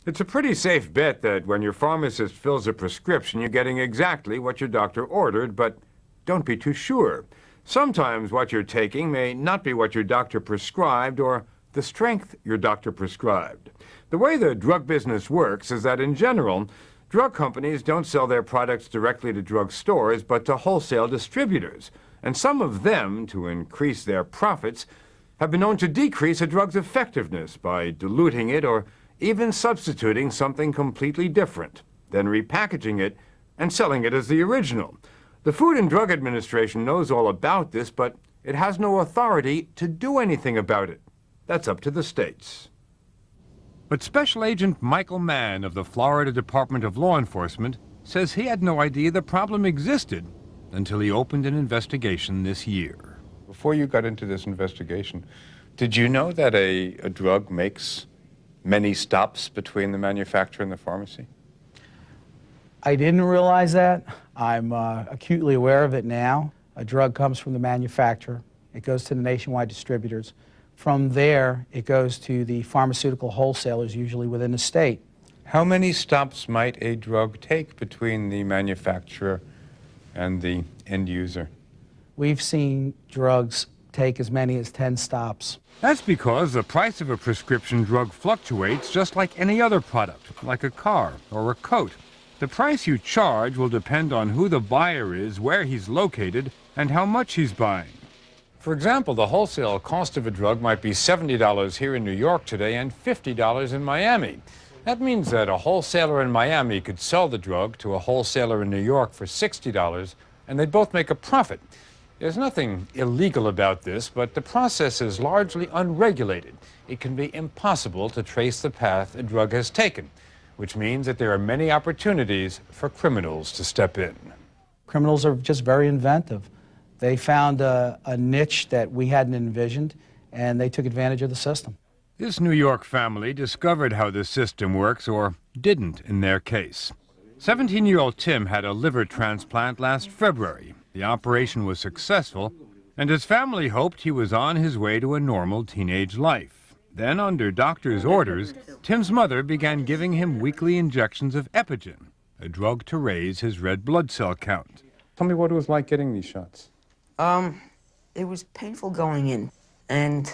It's a pretty safe bet that when your pharmacist fills a prescription, you're getting exactly what your doctor ordered, but don't be too sure. Sometimes what you're taking may not be what your doctor prescribed or the strength your doctor prescribed. The way the drug business works is that in general, drug companies don't sell their products directly to drug stores, but to wholesale distributors. And some of them, to increase their profits, have been known to decrease a drug's effectiveness by diluting it or even substituting something completely different, then repackaging it and selling it as the original. The Food and Drug Administration knows all about this, but it has no authority to do anything about it. That's up to the states. But Special Agent Michael Mann of the Florida Department of Law Enforcement says he had no idea the problem existed until he opened an investigation this year. Before you got into this investigation, did you know that a drug makes many stops between the manufacturer and the pharmacy? I didn't realize that. I'm acutely aware of it now. A drug comes from the manufacturer. It goes to the nationwide distributors. From there, it goes to the pharmaceutical wholesalers, usually within the state. How many stops might a drug take between the manufacturer and the end user? We've seen drugs take as many as 10 stops. That's because the price of a prescription drug fluctuates just like any other product, like a car or a coat. The price you charge will depend on who the buyer is, where he's located, and how much he's buying. For example, the wholesale cost of a drug might be $70 here in New York today and $50 in Miami. That means that a wholesaler in Miami could sell the drug to a wholesaler in New York for $60, and they'd both make a profit. There's nothing illegal about this, but the process is largely unregulated. It can be impossible to trace the path a drug has taken, which means that there are many opportunities for criminals to step in. Criminals are just very inventive. They found a niche that we hadn't envisioned, and they took advantage of the system. This New York family discovered how the system works, or didn't in their case. 17-year-old Tim had a liver transplant last February. The operation was successful, and his family hoped he was on his way to a normal teenage life. Then, under doctor's orders, Tim's mother began giving him weekly injections of Epigen, a drug to raise his red blood cell count. Tell me what it was like getting these shots. It was painful going in, and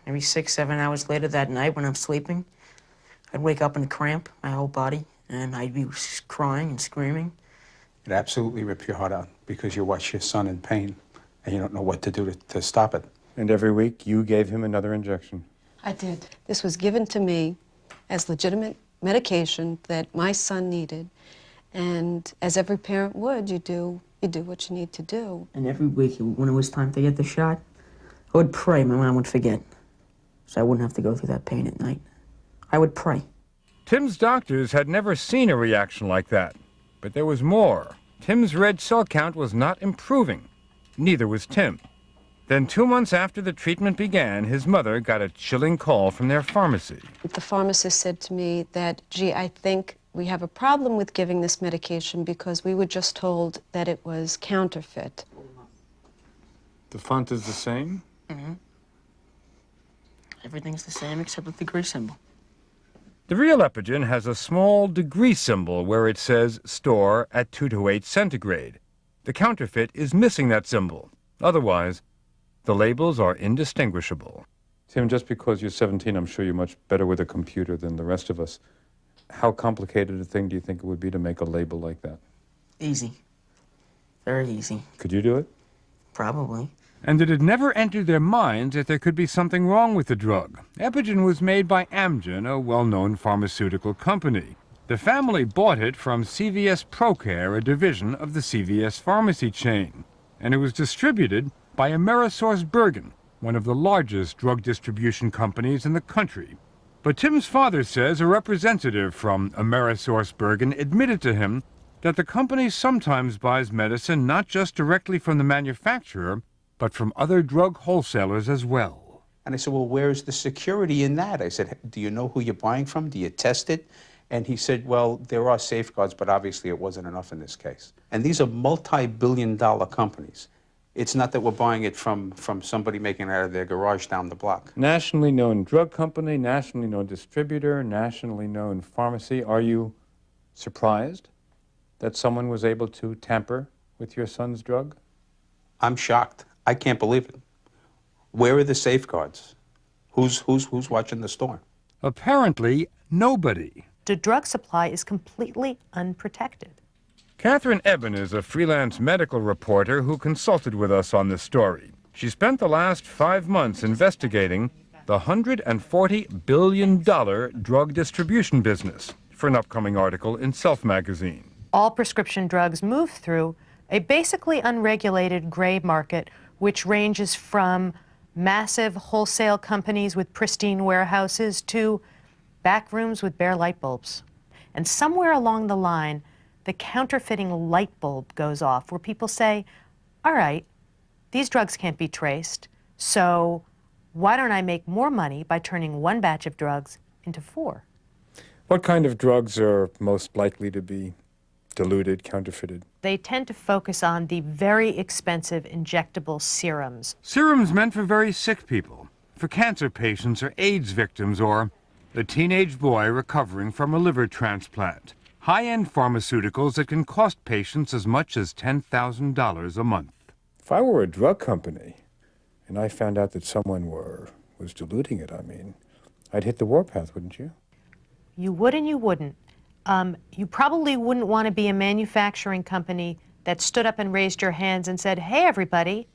maybe 6-7 hours later that night when I'm sleeping, I'd wake up in a cramp, my whole body, and I'd be crying and screaming. It absolutely rips your heart out because you watch your son in pain and you don't know what to do to stop it. And every week you gave him another injection. I did. This was given to me as legitimate medication that my son needed. And as every parent would, you do what you need to do. And every week, when it was time to get the shot, I would pray my mom would forget, so I wouldn't have to go through that pain at night. I would pray. Tim's doctors had never seen a reaction like that. But there was more. Tim's red cell count was not improving. Neither was Tim. Then 2 months after the treatment began, his mother got a chilling call from their pharmacy. The pharmacist said to me that, gee, I think we have a problem with giving this medication because we were just told that it was counterfeit. The font is the same? Mm-hmm. Everything's the same except the degree symbol. The real Epigen has a small degree symbol where it says store at 228 centigrade. The counterfeit is missing that symbol. Otherwise, the labels are indistinguishable. Tim, just because you're 17, I'm sure you're much better with a computer than the rest of us. How complicated a thing do you think it would be to make a label like that? Easy. Very easy. Could you do it? Probably. And it had never entered their minds that there could be something wrong with the drug. Epigen was made by Amgen, a well-known pharmaceutical company. The family bought it from CVS ProCare, a division of the CVS pharmacy chain. And it was distributed by AmerisourceBergen, one of the largest drug distribution companies in the country. But Tim's father says a representative from AmerisourceBergen admitted to him that the company sometimes buys medicine not just directly from the manufacturer, but from other drug wholesalers as well. And I said, well, where's the security in that? I said, do you know who you're buying from? Do you test it? And he said, well, there are safeguards, but obviously it wasn't enough in this case. And these are multi-billion-dollar companies. It's not that we're buying it from somebody making it out of their garage down the block. Nationally known drug company, nationally known distributor, nationally known pharmacy. Are you surprised that someone was able to tamper with your son's drug? I'm shocked. I can't believe it. Where are the safeguards? Who's watching the store? Apparently, nobody. The drug supply is completely unprotected. Catherine Eben is a freelance medical reporter who consulted with us on this story. She spent the last 5 months investigating the $140 billion drug distribution business for an upcoming article in Self magazine. All prescription drugs move through a basically unregulated gray market, which ranges from massive wholesale companies with pristine warehouses to back rooms with bare light bulbs. And somewhere along the line, the counterfeiting light bulb goes off where people say, all right, these drugs can't be traced, so why don't I make more money by turning one batch of drugs into 4? What kind of drugs are most likely to be diluted, counterfeited? They tend to focus on the very expensive injectable serums. Serums meant for very sick people, for cancer patients or AIDS victims, or the teenage boy recovering from a liver transplant. High-end pharmaceuticals that can cost patients as much as $10,000 a month. If I were a drug company and I found out that someone was diluting it, I'd hit the warpath, wouldn't you? You would and you wouldn't. You probably wouldn't want to be a manufacturing company that stood up and raised your hands and said, hey, everybody,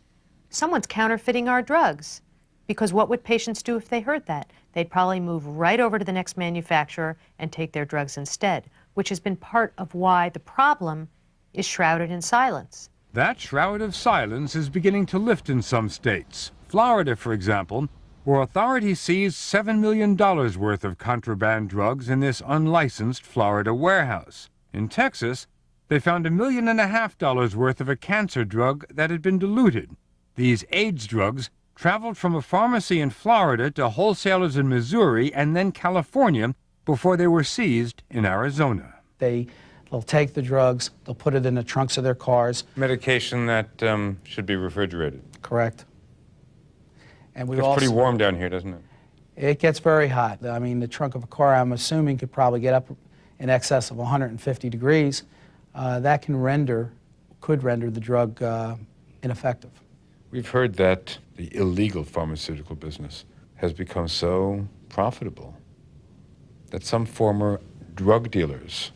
someone's counterfeiting our drugs. Because what would patients do if they heard that? They'd probably move right over to the next manufacturer and take their drugs instead, which has been part of why the problem is shrouded in silence. That shroud of silence is beginning to lift in some states. Florida, for example, where authorities seized $7 million worth of contraband drugs in this unlicensed Florida warehouse. In Texas, they found $1.5 million worth of a cancer drug that had been diluted. These AIDS drugs traveled from a pharmacy in Florida to wholesalers in Missouri and then California before they were seized in Arizona. They'll take the drugs, they'll put it in the trunks of their cars. Medication that should be refrigerated. Correct. And we It's also, pretty warm down here, doesn't it? It gets very hot. The trunk of a car, I'm assuming, could probably get up in excess of 150 degrees. That could render the drug ineffective. We've heard that the illegal pharmaceutical business has become so profitable that some former drug dealers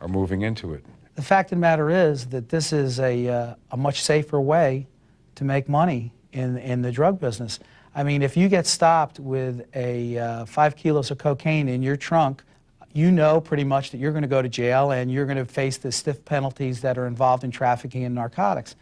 are moving into it. The fact of the matter is that this is a much safer way to make money in the drug business. If you get stopped with 5 kilos of cocaine in your trunk, you know pretty much that you're going to go to jail and you're going to face the stiff penalties that are involved in trafficking in narcotics.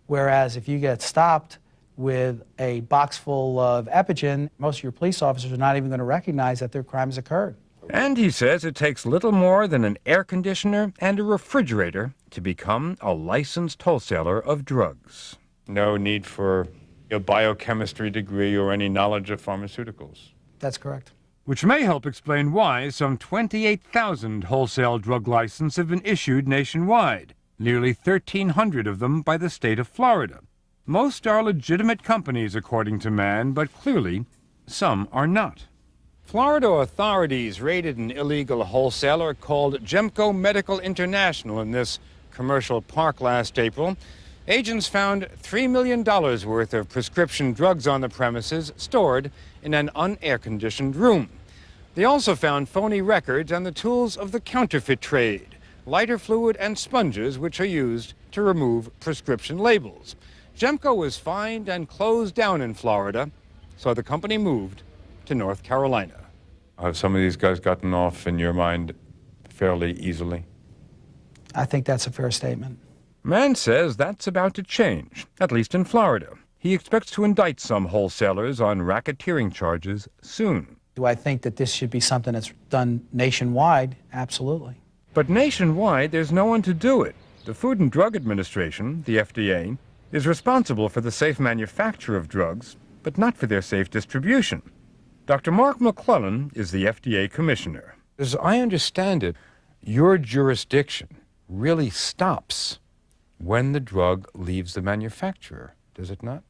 Whereas if you get stopped with a box full of Epigen, most of your police officers are not even going to recognize that their crime has occurred. And he says it takes little more than an air conditioner and a refrigerator to become a licensed wholesaler of drugs. No need for a biochemistry degree or any knowledge of pharmaceuticals. That's correct. Which may help explain why some 28,000 wholesale drug licenses have been issued nationwide, nearly 1,300 of them by the state of Florida. Most are legitimate companies, according to Mann, but clearly some are not. Florida authorities raided an illegal wholesaler called Gemco Medical International in this commercial park last April. Agents found $3 million worth of prescription drugs on the premises, stored in an unair-conditioned room. They also found phony records and the tools of the counterfeit trade, lighter fluid and sponges which are used to remove prescription labels. Gemco was fined and closed down in Florida, so the company moved to North Carolina. Have some of these guys gotten off, in your mind, fairly easily? I think that's a fair statement. Mann says that's about to change, at least in Florida. He expects to indict some wholesalers on racketeering charges soon. Do I think that this should be something that's done nationwide? Absolutely. But nationwide, there's no one to do it. The Food and Drug Administration, the FDA, is responsible for the safe manufacture of drugs, but not for their safe distribution. Dr. Mark McClellan is the FDA commissioner. As I understand it, your jurisdiction really stops when the drug leaves the manufacturer, does it not?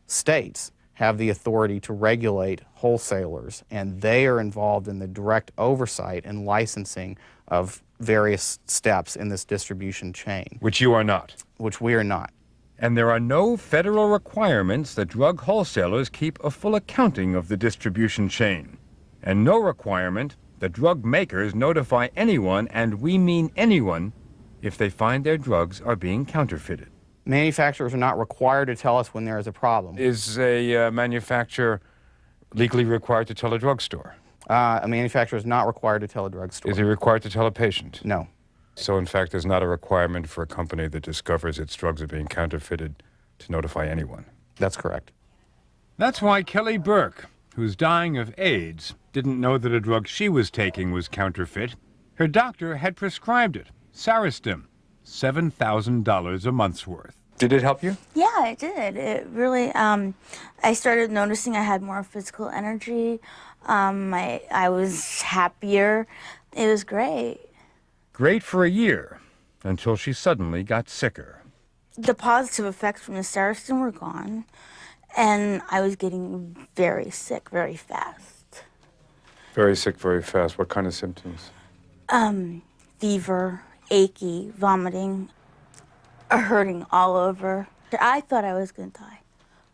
States have the authority to regulate wholesalers, and they are involved in the direct oversight and licensing of various steps in this distribution chain, Which you are not. which we are not. And there are no federal requirements that drug wholesalers keep a full accounting of the distribution chain. And no requirement that drug makers notify anyone, and we mean anyone, if they find their drugs are being counterfeited. Manufacturers are not required to tell us when there is a problem. Is a manufacturer legally required to tell a drugstore? A manufacturer is not required to tell a drugstore. Is he required to tell a patient? No. So, in fact, there's not a requirement for a company that discovers its drugs are being counterfeited to notify anyone. That's correct. That's why Kelly Burke, who's dying of AIDS, didn't know that a drug she was taking was counterfeit. Her doctor had prescribed it, Saristim, $7,000 a month's worth. Did it help you? Yeah, it did. It really, I started noticing I had more physical energy. I was happier. It was great. Great for a year, until she suddenly got sicker. The positive effects from the Saristim were gone, and I was getting very sick very fast. Very sick, very fast. What kind of symptoms? Fever, achy, vomiting, hurting all over. I thought I was going to die.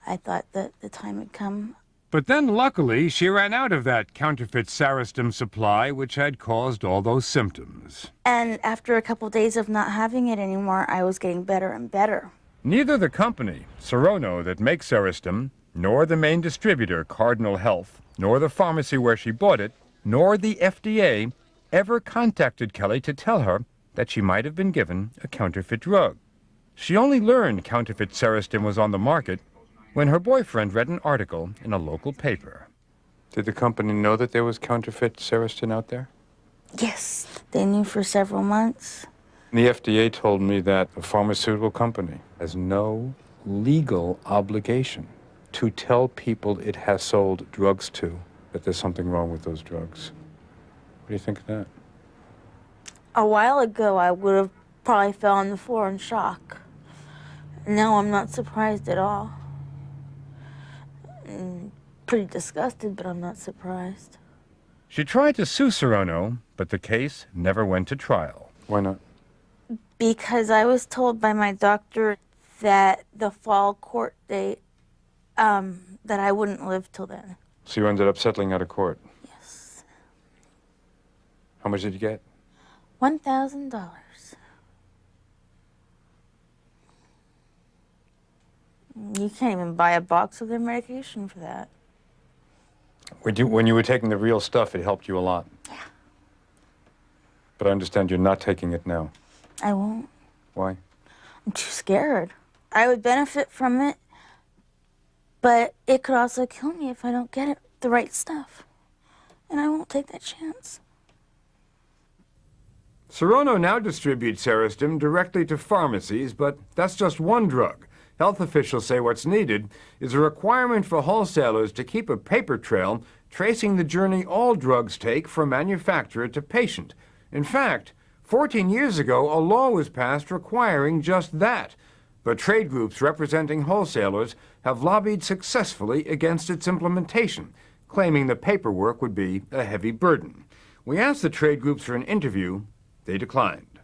I thought that the time had come. But then, luckily, she ran out of that counterfeit Saristim supply, which had caused all those symptoms. And after a couple days of not having it anymore, I was getting better and better. Neither the company, Serono, that makes Saristim, nor the main distributor, Cardinal Health, nor the pharmacy where she bought it, nor the FDA ever contacted Kelly to tell her that she might have been given a counterfeit drug. She only learned counterfeit Saristim was on the market when her boyfriend read an article in a local paper. Did the company know that there was counterfeit Saristim out there? Yes, they knew for several months. The FDA told me that a pharmaceutical company has no legal obligation to tell people it has sold drugs to that there's something wrong with those drugs. What do you think of that? A while ago, I would have probably fell on the floor in shock. Now I'm not surprised at all. Pretty disgusted, but I'm not surprised. She tried to sue Serono, but the case never went to trial. Why not? Because I was told by my doctor that the fall court date, that I wouldn't live till then. So you ended up settling out of court. Yes. How much did you get? $1,000. You can't even buy a box of their medication for that. When you were taking the real stuff, it helped you a lot. Yeah. But I understand you're not taking it now. I won't. Why? I'm too scared. I would benefit from it, but it could also kill me if I don't get it, the right stuff. And I won't take that chance. Serono now distributes Saristim directly to pharmacies, but that's just one drug. Health officials say what's needed is a requirement for wholesalers to keep a paper trail tracing the journey all drugs take from manufacturer to patient. In fact, 14 years ago, a law was passed requiring just that. But trade groups representing wholesalers have lobbied successfully against its implementation, claiming the paperwork would be a heavy burden. We asked the trade groups for an interview. They declined.